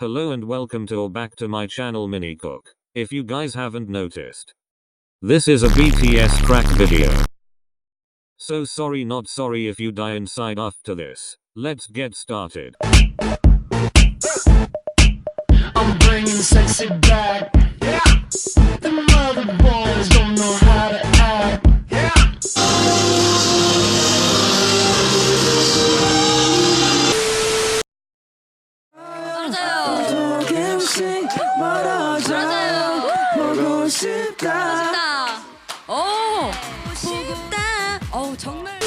Hello and welcome to or back to my channel Mini Cook. If you guys haven't noticed, this is a BTS CRACK video. So sorry not sorry if you die inside after this. Let's get started. I'm bringing sexy back. Yeah. The mother boys don't know how to act. Yeah. 싶다. 싶다. 정말.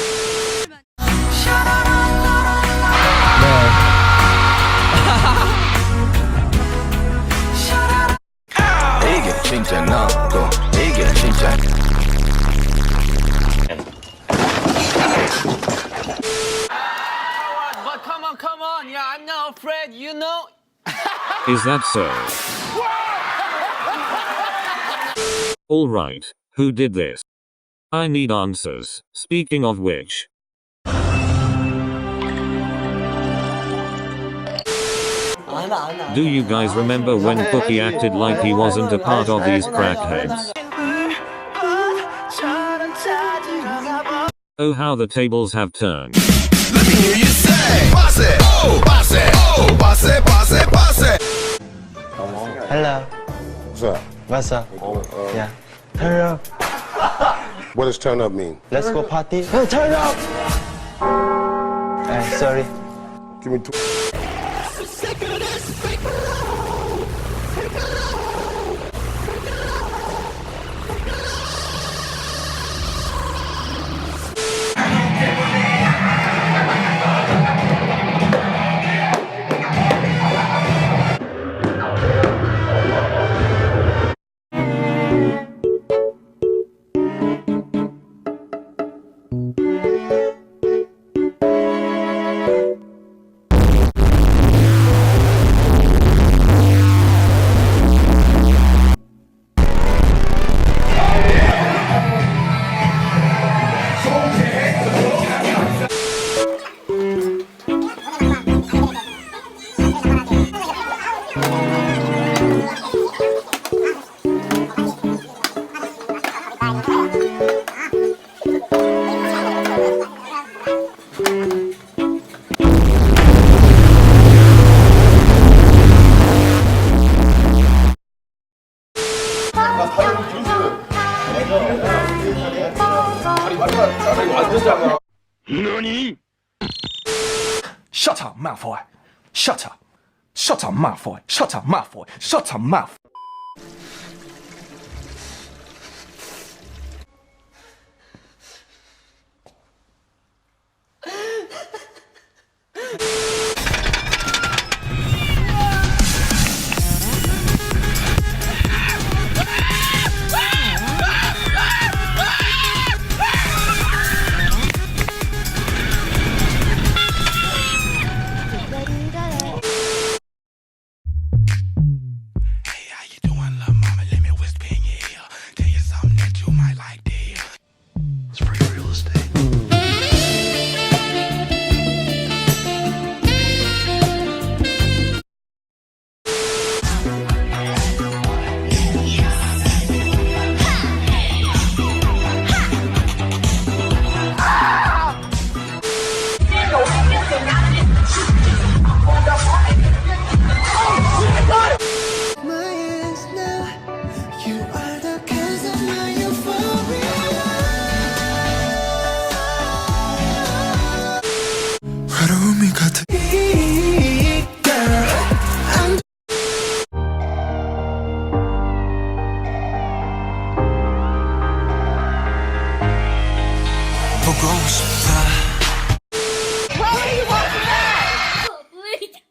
이게 진짜 너고 이게 진짜 But come on, yeah, I'm not afraid, you know. Is that so? Alright, who did this? I need answers. Speaking of which, do you guys remember when Cookie acted like he wasn't a part of these crackheads? Oh, how the tables have turned. Let me hear you say boss it, oh boss it, oh boss it, boss it, boss it. Hello. What's up? What's up? Yeah. Turn up. What does turn up mean? Let's go party. Oh, turn up. Sorry. Give me two. 너니? Shut up, Malfoy. Shut up. Shut up, Malfoy. Shut up, Malfoy. Shut up, Malfoy.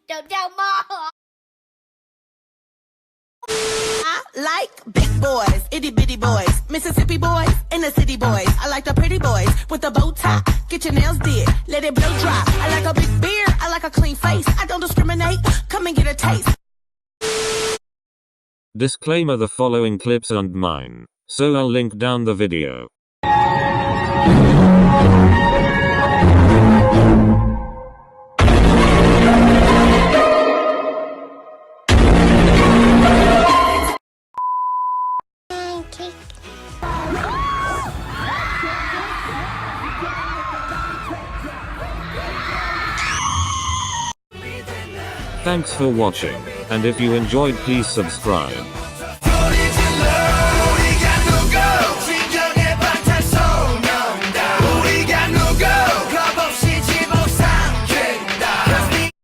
Don't tell mom. I like big boys, itty bitty boys, Mississippi boys, inner city boys. I like the pretty boys with the bow tie. Get your nails did, let it blow dry. I like a big beard, I like a clean face. I don't discriminate, come and get a taste. Disclaimer: the following clips aren't mine, so I'll link down the video. cake. Thanks for watching, and if you enjoyed please subscribe.